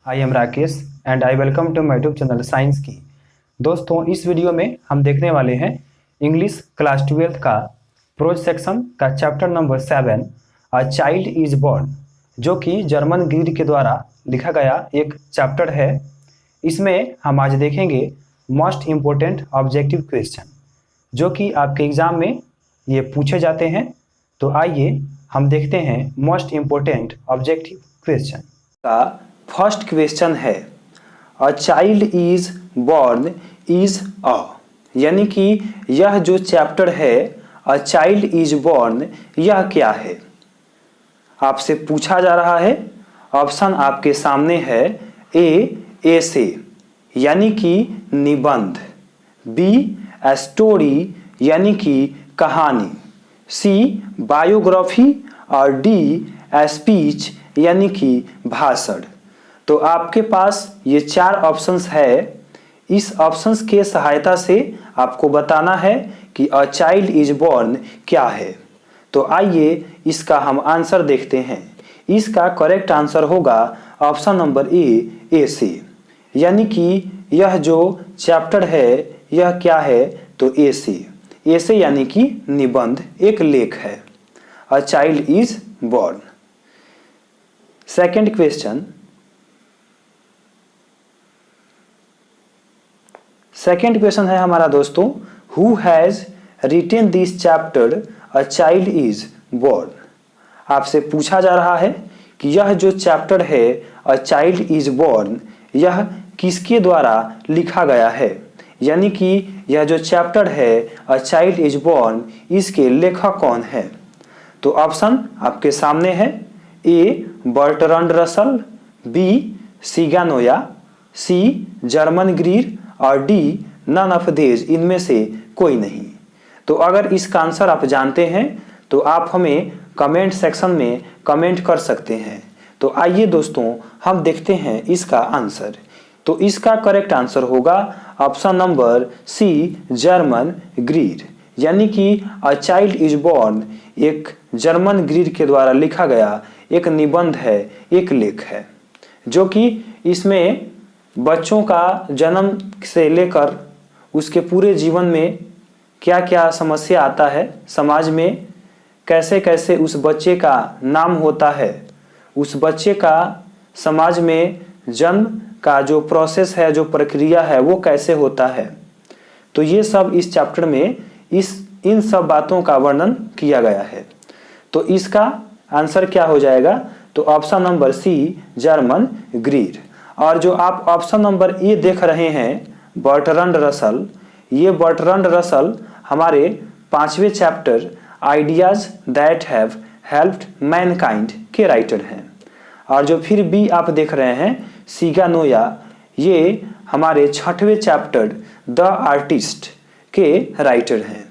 I am Rakesh and I welcome to my YouTube channel science की। दोस्तों, इस video में हम देखने वाले हैं इंग्लिश क्लास 12 का प्रोज सेक्शन का chapter number 7 a child is born, जो कि जर्मन ग्रीड के द्वारा लिखा गया एक चैप्टर है। इसमें हम आज देखेंगे मोस्ट इम्पोर्टेंट ऑब्जेक्टिव क्वेश्चन, जो कि आपके एग्जाम में ये पूछे जाते हैं। तो आइए हम देखते हैं मोस्ट इम्पोर्टेंट ऑब्जेक्टिव क्वेश्चन का। फर्स्ट क्वेश्चन है अ child is born is a, यानी कि यह जो चैप्टर है अ चाइल्ड इज बॉर्न, यह क्या है? आपसे पूछा जा रहा है। ऑप्शन आपके सामने है। ए से यानी कि निबंध, बी स्टोरी यानी कि कहानी, सी बायोग्राफी और डी स्पीच यानी कि भाषण। तो आपके पास ये चार ऑप्शंस है। इस ऑप्शंस के सहायता से आपको बताना है कि अ चाइल्ड इज बॉर्न क्या है। तो आइए इसका हम आंसर देखते हैं। इसका करेक्ट आंसर होगा ऑप्शन नंबर ए से, यानी कि यह जो चैप्टर है यह क्या है? तो ए से यानी कि निबंध, एक लेख है। अ child is born. Second question. Second question है हमारा दोस्तों, who has retain this chapter a child is born. आपसे पूछा जा रहा है कि यह जो चैप्टर है अ चाइल्ड इज बॉर्न, यह किसके द्वारा लिखा गया है? यानी कि यह जो चैप्टर है अ चाइल्ड इज बॉर्न, इसके लेखक कौन है? तो ऑप्शन आपके सामने है। ए बर्ट्रांड रसल, बी सिगानोया, सी जर्मन ग्रीर और डी नन ऑफ दीज, इनमें से कोई नहीं। तो अगर इसका आंसर आप जानते हैं तो आप हमें कमेंट सेक्शन में कमेंट कर सकते हैं। तो आइए दोस्तों हम देखते हैं इसका आंसर। तो इसका करेक्ट आंसर होगा option number C Germaine Greer, यानी कि अ चाइल्ड इज बॉर्न एक जर्मन ग्रीड के द्वारा लिखा गया एक निबंध है, एक लेख है, जो कि इसमें बच्चों का जन्म से लेकर उसके पूरे जीवन में क्या क्या समस्या आता है, समाज में कैसे कैसे उस बच्चे का नाम होता है, उस बच्चे का समाज में जन्म का जो प्रोसेस है, जो प्रक्रिया है, वो कैसे होता है। तो ये सब इस चैप्टर में इन सब बातों का वर्णन किया गया है। तो इसका आंसर क्या हो जाएगा? तो option number C Germaine Greer. और जो आप ऑप्शन नंबर ए देख रहे हैं बर्ट्रांड रसल, ये बर्ट्रांड रसल हमारे 5वें chapter ideas that have helped mankind के राइटर हैं। और जो फिर बी आप देख रहे हैं सिगानोया, ये हमारे 6वें चैप्टर द आर्टिस्ट के राइटर हैं।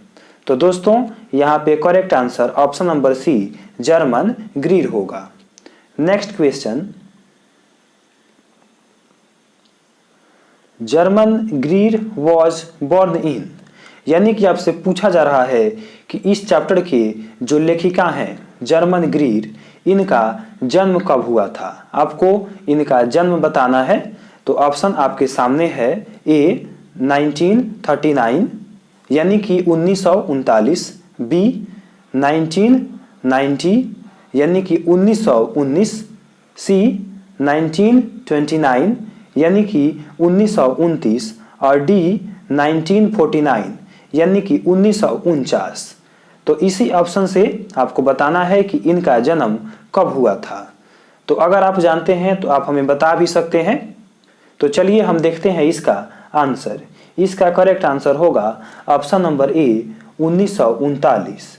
तो दोस्तों यहाँ पे correct answer option number C Germaine grid होगा। Next question. Germaine Greer was born in, यानी कि आपसे पूछा जा रहा है कि इस चैप्टर के जो लेखिका हैं जर्मन ग्रीड, इनका जन्म कब हुआ था? आपको इनका जन्म बताना है। तो ऑप्शन आपके सामने है। ए 1939 यानी कि 1939, बी 1990 यानी कि 1919, सी 1929 यानी कि 1929 और डी 1949 यानी कि 1949। तो इसी ऑप्शन से आपको बताना है कि इनका जन्म कब हुआ था। तो अगर आप जानते हैं तो आप हमें बता भी सकते हैं। तो चलिए हम देखते हैं इसका आंसर। इसका करेक्ट आंसर होगा ऑप्शन नंबर ए 1939।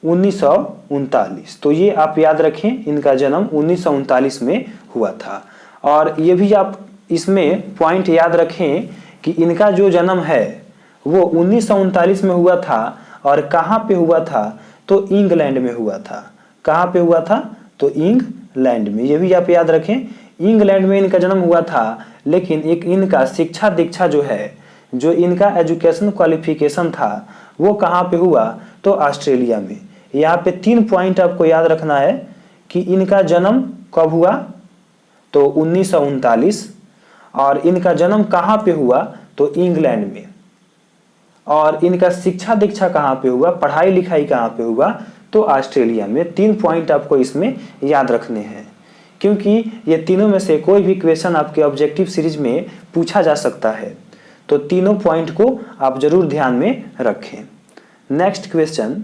1939। तो ये आप याद रखें, इनका जन्म 1939 में हुआ था। और ये भी आप इसमें पॉइंट याद रखें कि इनका जो जन्म है वो 1939 में हुआ था। और कहाँ पे हुआ था? तो इंग्लैंड में हुआ था। कहाँ पे हुआ था? तो इंग्लैंड में। ये भी आप याद रखें, इंग्लैंड में इनका जन्म हुआ था। लेकिन एक इनका शिक्षा दीक्षा जो है, जो इनका एजुकेशन क्वालिफिकेशन था, वो कहाँ पे हुआ? तो ऑस्ट्रेलिया में। यहाँ पे 3 पॉइंट आपको याद रखना है कि इनका जन्म कब हुआ। तो 1939। और इनका जन्म कहाँ पे हुआ, तो इंग्लैंड में। और इनका शिक्षा दीक्षा कहाँ पे हुआ, पढ़ाई लिखाई कहाँ पे हुआ, तो ऑस्ट्रेलिया में। 3 पॉइंट आपको इसमें याद रखने हैं, क्योंकि ये तीनों में से कोई भी क्वेश्चन आपके ऑब्जेक्टिव सीरीज में पूछा जा सकता है, तो तीनों पॉइंट को आप जरूर ध्यान में रखें। Next question,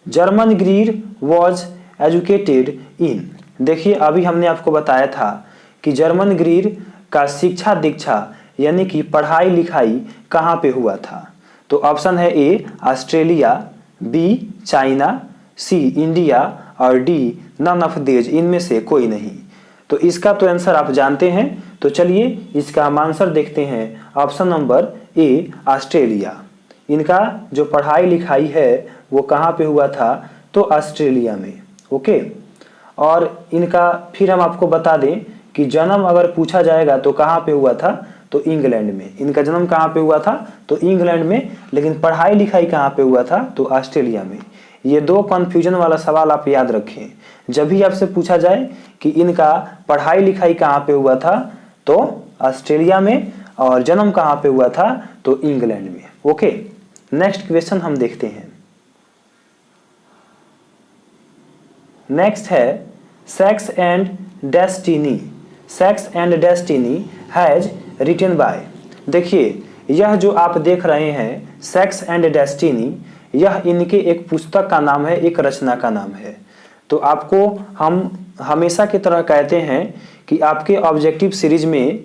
German Greer was educated इन। देखिए अभी हमने आपको बताया था कि जर्मन ग्रीर का शिक्षा दीक्षा यानी कि पढ़ाई लिखाई कहाँ पे हुआ था, तो ऑप्शन है A Australia, B China, C India और डी नन ऑफ दीज, इनमें से कोई नहीं। तो इसका तो आंसर आप जानते हैं, तो चलिए इसका हम आंसर देखते हैं। Option number A Australia. इनका जो पढ़ाई लिखाई है वो कहाँ पे हुआ था, तो ऑस्ट्रेलिया में। ओके, और इनका फिर हम आपको बता दें कि जन्म अगर पूछा जाएगा तो कहाँ पे हुआ था, तो इंग्लैंड में। इनका जन्म कहाँ पे हुआ था, तो इंग्लैंड में, लेकिन पढ़ाई लिखाई कहाँ पे हुआ था, तो ऑस्ट्रेलिया में। ये 2 कन्फ्यूजन वाला सवाल आप याद रखें। जब भी आपसे पूछा जाए कि इनका पढ़ाई लिखाई कहाँ पे हुआ था, तो ऑस्ट्रेलिया में, और जन्म कहाँ पे हुआ था, तो इंग्लैंड में। ओके, नेक्स्ट क्वेश्चन हम देखते हैं। नेक्स्ट है sex and destiny. Sex and destiny has written by. देखिए यह जो आप देख रहे हैं सेक्स एंड डेस्टिनी, यह इनके एक पुस्तक का नाम है, एक रचना का नाम है। तो आपको हम हमेशा की तरह कहते हैं कि आपके ऑब्जेक्टिव सीरीज में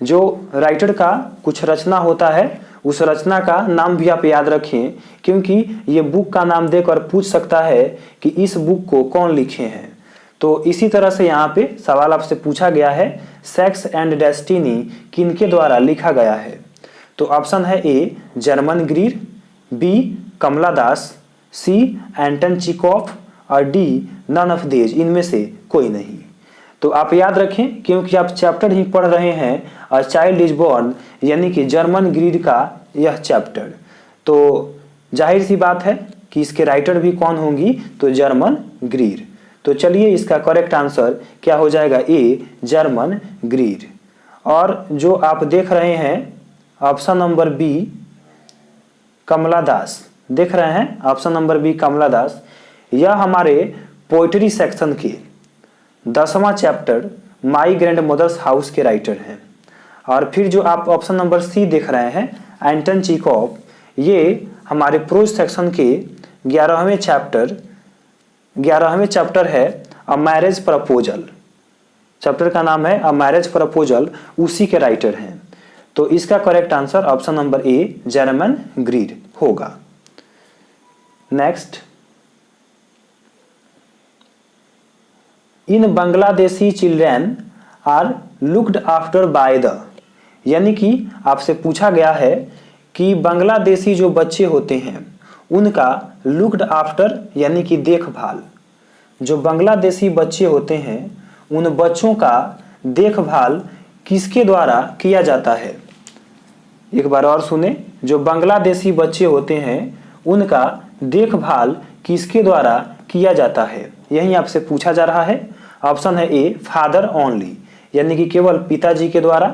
जो राइटर का कुछ रचना होता है, उस रचना का नाम भी आप याद रखें, क्योंकि ये बुक का नाम देकर पूछ सकता है कि इस बुक को कौन लिखे हैं। तो इसी तरह से यहाँ पे सवाल आपसे पूछा गया है, सेक्स एंड डेस्टिनी किनके द्वारा लिखा गया है। तो ऑप्शन है A Germaine Greer, B Kamala Das, C Anton Chekhov और डी नन ऑफ दीज, इनमें से कोई नहीं। तो आप याद रखें, क्योंकि आप चैप्टर ही पढ़ रहे हैं अ चाइल्ड इज बोर्न, यानी कि जर्मन ग्रीड का यह चैप्टर। तो जाहिर सी बात है कि इसके राइटर भी कौन होंगी, तो जर्मन ग्रीड। तो चलिए इसका करेक्ट आंसर क्या हो जाएगा, ए जर्मन ग्रीड। और जो आप देख रहे हैं option number B Kamala Das, देख रहे हैं option number B Kamala Das, यह हमारे पोइट्री सेक्शन के 10वां chapter my grandmother's house के राइटर हैं। और फिर जो आप ऑप्शन नंबर सी देख रहे हैं एंटन चेखोव, ये हमारे प्रोज सेक्शन के 11वें चैप्टर है अ मैरिज प्रपोजल। चैप्टर का नाम है अ मैरिज प्रपोजल, उसी के राइटर हैं। तो इसका correct answer option number A German grid होगा। Next, in Bangladeshi children are looked after by the, यानी कि आपसे पूछा गया है कि बांग्लादेशी जो बच्चे होते हैं उनका लुक्ड आफ्टर यानी कि देखभाल, जो बांग्लादेशी बच्चे होते हैं उन बच्चों का देखभाल किसके द्वारा किया जाता है। एक बार और सुने, जो बांग्लादेशी बच्चे होते हैं उनका देखभाल किसके द्वारा किया जाता है, यही आपसे पूछा जा रहा है। ऑप्शन है ए फादर ओनली, यानी कि केवल पिताजी के द्वारा,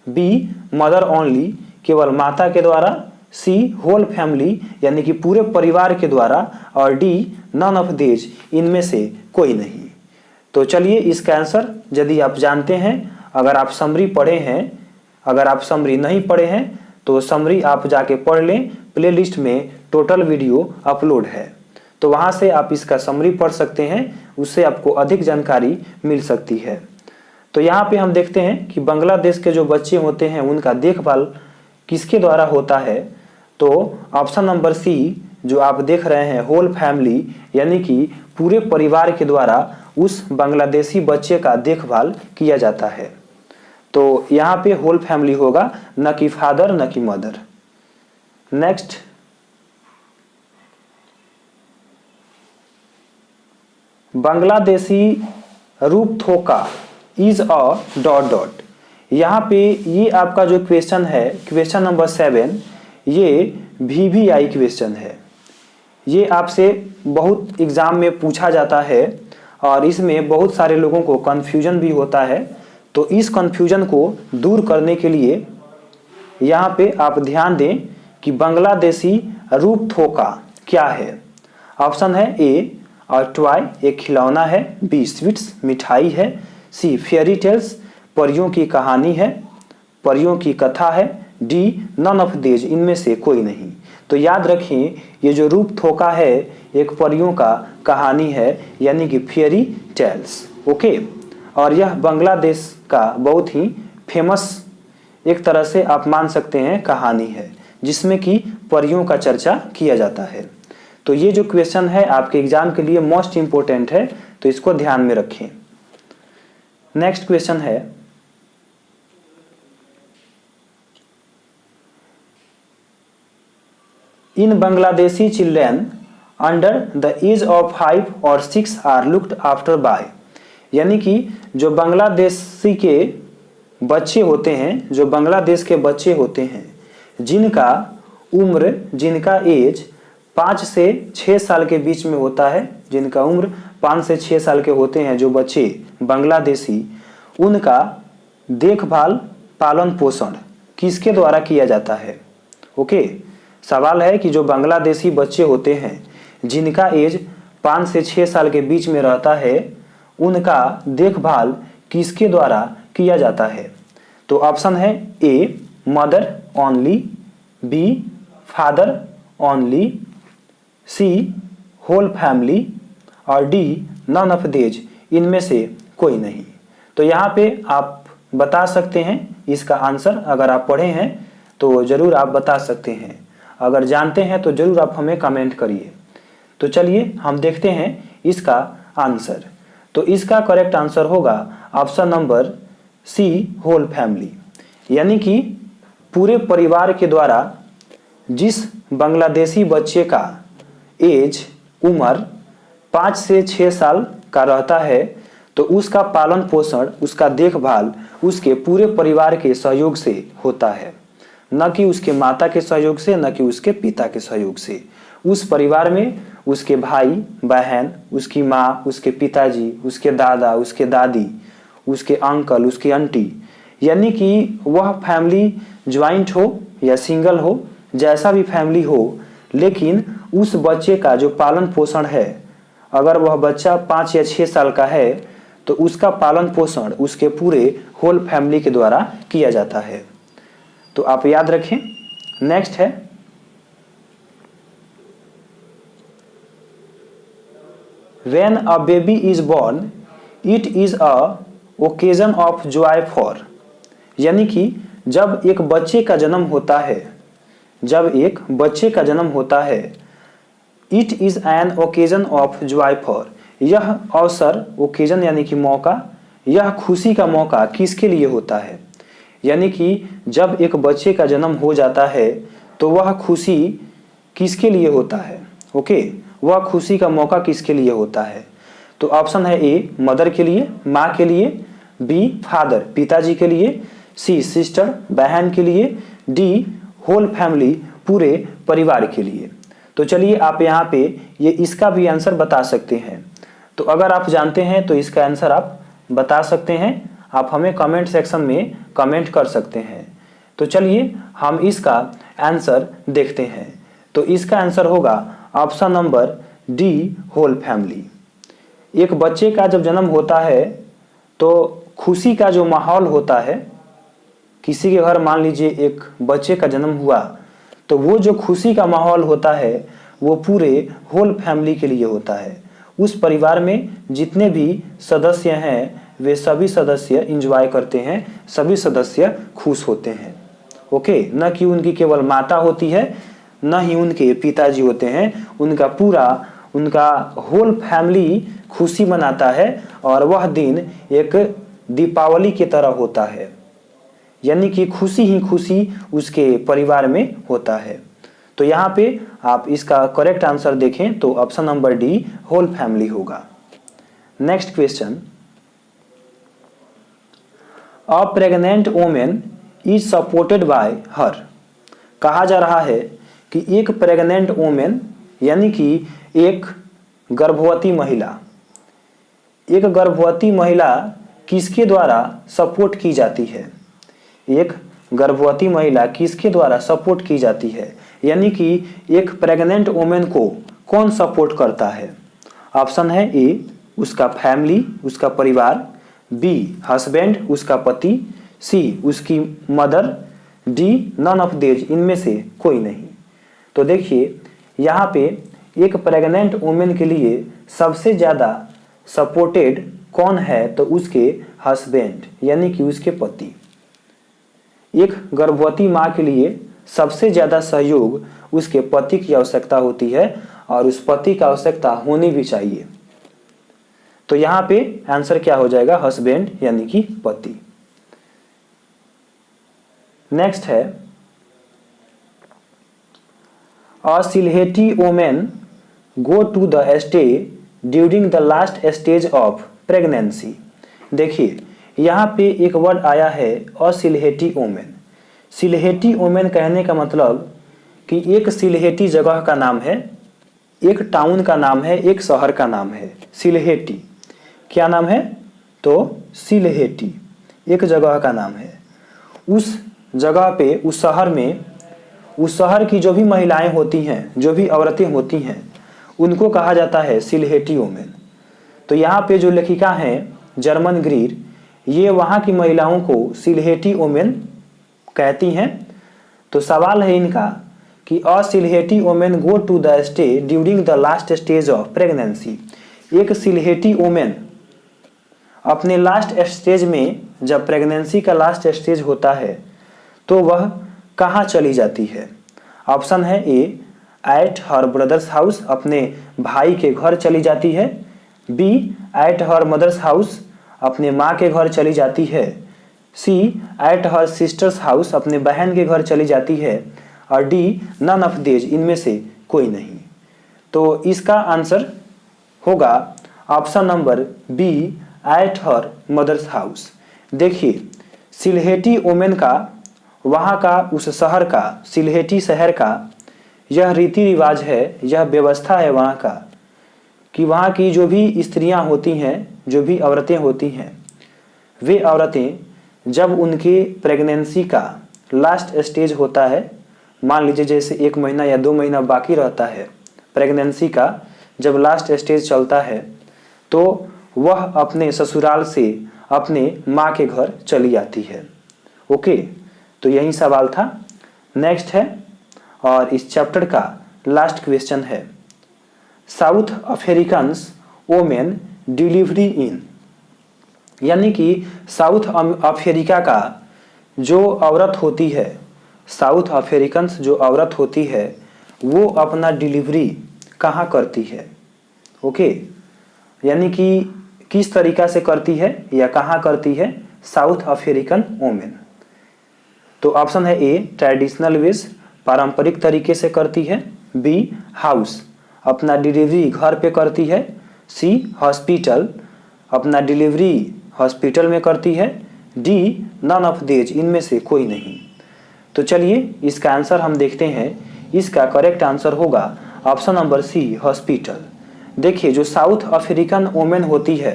बी मदर ओनली, केवल माता के द्वारा, सी होल फैमिली यानी कि पूरे परिवार के द्वारा, और डी नन ऑफ दीज, इनमें से कोई नहीं। तो चलिए इसका आंसर यदि आप जानते हैं, अगर आप समरी पढ़े हैं, अगर आप समरी नहीं पढ़े हैं तो समरी आप जाके पढ़ लें, प्लेलिस्ट में टोटल वीडियो अपलोड है, तो वहां से आप इसका समरी पढ़ सकते हैं, उससे आपको अधिक जानकारी मिल सकती है। तो यहाँ पे हम देखते हैं कि बांग्लादेश के जो बच्चे होते हैं उनका देखभाल किसके द्वारा होता है। तो ऑप्शन नंबर सी जो आप देख रहे हैं होल फैमिली, यानी कि पूरे परिवार के द्वारा उस बांग्लादेशी बच्चे का देखभाल किया जाता है। तो यहाँ पे होल फैमिली होगा, न कि फादर न कि मदर। नेक्स्ट, बांग्लादेशी रूपथोका इज अ डॉट डॉट। यहाँ पे ये आपका जो क्वेश्चन है, क्वेश्चन नंबर 7, ये VVI क्वेश्चन है। ये आपसे बहुत एग्ज़ाम में पूछा जाता है और इसमें बहुत सारे लोगों को कन्फ्यूजन भी होता है। तो इस कन्फ्यूजन को दूर करने के लिए यहाँ पे आप ध्यान दें कि बांग्लादेशी रूपथोका क्या है। ऑप्शन है ए टॉय एक खिलौना है, बी स्वीट्स मिठाई है, सी फेयरी टेल्स परियों की कहानी है, परियों की कथा है, डी नन ऑफ दीज इनमें से कोई नहीं। तो याद रखें ये जो रूपथोका है एक परियों का कहानी है यानी कि फेयरी टेल्स। ओके, और यह बांग्लादेश का बहुत ही फेमस एक तरह से आप मान सकते हैं कहानी है जिसमें कि परियों का चर्चा किया जाता है। तो ये जो क्वेश्चन है आपके एग्जाम के लिए मोस्ट इंपोर्टेंट है, तो इसको ध्यान में रखें। नेक्स्ट क्वेश्चन है, in Bangladeshi children under the age of 5 और 6 आर लुक्ड आफ्टर बाय, यानी कि जो बांग्लादेशी के बच्चे होते हैं, जो बांग्लादेश के बच्चे होते हैं जिनका उम्र जिनका एज 5 से 6 साल के बीच में होता है, जिनका उम्र 5 से 6 साल के होते हैं जो बच्चे बांग्लादेशी, उनका देखभाल पालन पोषण किसके द्वारा किया जाता है। ओके, सवाल है कि जो बांग्लादेशी बच्चे होते हैं जिनका एज 5 से 6 साल के बीच में रहता है उनका देखभाल किसके द्वारा किया जाता है। तो ऑप्शन है A mother only, B father only, C whole family और डी नन ऑफ दीज इनमें से कोई नहीं। तो यहाँ पे आप बता सकते हैं इसका आंसर, अगर आप पढ़े हैं तो ज़रूर आप बता सकते हैं, अगर जानते हैं तो ज़रूर आप हमें कमेंट करिए। तो चलिए हम देखते हैं इसका आंसर। तो इसका करेक्ट आंसर होगा option number C whole family, यानी कि पूरे परिवार के द्वारा जिस बांग्लादेशी बच्चे का एज उम्र 5 से 6 साल का रहता है तो उसका पालन पोषण उसका देखभाल उसके पूरे परिवार के सहयोग से होता है, न कि उसके माता के सहयोग से, न कि उसके पिता के सहयोग से। उस परिवार में उसके भाई बहन, उसकी माँ, उसके पिताजी, उसके दादा, उसके दादी, उसके अंकल, उसकी आंटी, यानी कि वह फैमिली ज्वाइंट हो या सिंगल हो, जैसा भी फैमिली हो, लेकिन उस बच्चे का जो पालन पोषण है, अगर वह बच्चा 5 या 6 साल का है तो उसका पालन पोषण उसके पूरे होल फैमिली के द्वारा किया जाता है। तो आप याद रखें। नेक्स्ट है, When a baby is born, it is a occasion of joy for, यानी कि जब एक बच्चे का जन्म होता है, जब एक बच्चे का जन्म होता है, it is an occasion of joy for, यह अवसर ओकेजन यानी कि मौका, यह खुशी का मौका किसके लिए होता है। यानी कि जब एक बच्चे का जन्म हो जाता है तो वह खुशी किसके लिए होता है। ओके, वह खुशी का मौका किसके लिए होता है। तो ऑप्शन है ए मदर के लिए, माँ के लिए, बी फादर पिताजी के लिए, सी सिस्टर बहन के लिए, डी होल फैमिली पूरे परिवार के लिए। तो चलिए आप यहाँ पे ये इसका भी आंसर बता सकते हैं। तो अगर आप जानते हैं तो इसका आंसर आप बता सकते हैं, आप हमें कमेंट सेक्शन में कमेंट कर सकते हैं। तो चलिए हम इसका आंसर देखते हैं। तो इसका आंसर होगा option number D whole family. एक बच्चे का जब जन्म होता है तो खुशी का जो माहौल होता है, किसी के घर मान लीजिए एक बच्चे का जन्म हुआ तो वो जो खुशी का माहौल होता है वो पूरे होल फैमिली के लिए होता है। उस परिवार में जितने भी सदस्य हैं वे सभी सदस्य इंजॉय करते हैं, सभी सदस्य खुश होते हैं। ओके, न कि उनकी केवल माता होती है, न ही उनके पिताजी होते हैं, उनका होल फैमिली खुशी मनाता है और वह दिन एक दीपावली की तरह होता है, यानी कि खुशी ही खुशी उसके परिवार में होता है। तो यहाँ पे आप इसका करेक्ट आंसर देखें तो option number D whole family होगा। Next question, a pregnant women is supported by her, कहा जा रहा है कि एक प्रेग्नेंट वोमेन यानी कि एक गर्भवती महिला, एक गर्भवती महिला किसके द्वारा सपोर्ट की जाती है? एक गर्भवती महिला किसके द्वारा सपोर्ट की जाती है? यानी कि एक प्रेग्नेंट वुमेन को कौन सपोर्ट करता है? ऑप्शन है ए उसका फैमिली, उसका परिवार, बी हस्बैंड उसका पति, सी उसकी mother, D none of these इनमें से कोई नहीं। तो देखिए यहाँ पे एक प्रेग्नेंट वुमेन के लिए सबसे ज़्यादा सपोर्टेड कौन है? तो उसके हस्बैंड यानी कि उसके पति। एक गर्भवती माँ के लिए सबसे ज़्यादा सहयोग उसके पति की आवश्यकता होती है और उस पति की आवश्यकता होनी भी चाहिए। तो यहाँ पे आंसर क्या हो जाएगा? हस्बैंड यानी कि पति। नेक्स्ट है a Sylheti women go to the stay during the last stage of pregnancy. देखिए यहाँ पे एक वर्ड आया है a Sylheti women. Sylheti women कहने का मतलब कि एक सिलहेटी जगह का नाम है, एक टाउन का नाम है, एक शहर का नाम है। सिलहेटी क्या नाम है? तो सिलहेटी एक जगह का नाम है। उस जगह पे, उस शहर में, उस शहर की जो भी महिलाएं होती हैं, जो भी औरतें होती हैं, उनको कहा जाता है सिलहेटी वुमेन। तो यहाँ पे जो लेखिका हैं जर्मन ग्रीर, ये वहाँ की महिलाओं को सिलहेटी वुमेन कहती हैं। तो सवाल है इनका कि a Sylheti women go to the stay during the last stage of pregnancy. एक सिलहेटी वुमेन अपने लास्ट स्टेज में, जब प्रेगनेंसी का लास्ट स्टेज होता है, तो वह कहाँ चली जाती है? ऑप्शन है A at her brother's house, अपने भाई के घर चली जाती है, B at her mother's house, अपने माँ के घर चली जाती है, C at her sister's house, अपने बहन के घर चली जाती है, और डी नन ऑफ दीज इनमें से कोई नहीं। तो इसका आंसर होगा option number B at her mother's house. देखिए सिलहेटी वुमेन का, वहाँ का, उस शहर का, सिलहेटी शहर का यह रीति रिवाज है, यह व्यवस्था है वहाँ का कि वहाँ की जो भी स्त्रियाँ होती हैं, जो भी औरतें होती हैं, वे औरतें जब उनके प्रेगनेंसी का लास्ट स्टेज होता है, मान लीजिए जैसे 1 महीना या 2 महीना बाकी रहता है प्रेगनेंसी का, जब लास्ट स्टेज चलता है, तो वह अपने ससुराल से अपने माँ के घर चली आती है। ओके, तो यही सवाल था। नेक्स्ट है, और इस चैप्टर का लास्ट क्वेश्चन है, साउथ अफ्रीकन्स वोमेन डिलीवरी इन। यानी कि साउथ अफ्रीका का जो औरत होती है, साउथ अफ्रीकन्स जो औरत होती है, वो अपना डिलीवरी कहाँ करती है? ओके, यानी कि किस तरीका से करती है या कहाँ करती है साउथ अफ्रीकन वोमेन? तो ऑप्शन है ए ट्रेडिशनल वेज, पारंपरिक तरीके से करती है, बी हाउस, अपना डिलीवरी घर पे करती है, सी हॉस्पिटल, अपना डिलीवरी हॉस्पिटल में करती है, डी नन ऑफ दीज इनमें से कोई नहीं। तो चलिए इसका आंसर हम देखते हैं। इसका करेक्ट आंसर होगा ऑप्शन नंबर सी हॉस्पिटल। देखिए जो साउथ अफ्रीकन वुमेन होती है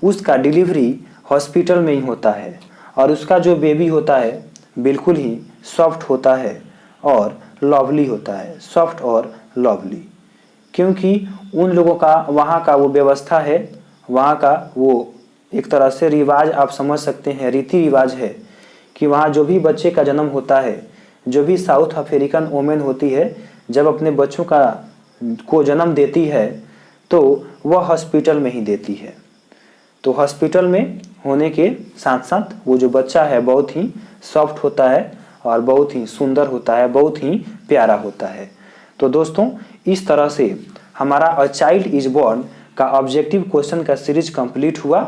उसका डिलीवरी हॉस्पिटल में ही होता है, और उसका जो बेबी होता है बिल्कुल ही सॉफ्ट होता है और लवली होता है, सॉफ्ट और लवली, क्योंकि उन लोगों का वहाँ का वो व्यवस्था है, वहाँ का वो एक तरह से रिवाज आप समझ सकते हैं, रीति रिवाज है कि वहाँ जो भी बच्चे का जन्म होता है, जो भी साउथ अफ्रीकन वुमेन होती है, जब अपने बच्चों को जन्म देती है तो वह हॉस्पिटल में ही देती है। तो हॉस्पिटल में होने के साथ साथ वो जो बच्चा है बहुत ही सॉफ्ट होता है और बहुत ही सुंदर होता है, बहुत ही प्यारा होता है। तो दोस्तों इस तरह से हमारा अ चाइल्ड इज बॉर्न का ऑब्जेक्टिव क्वेश्चन का सीरीज कंप्लीट हुआ।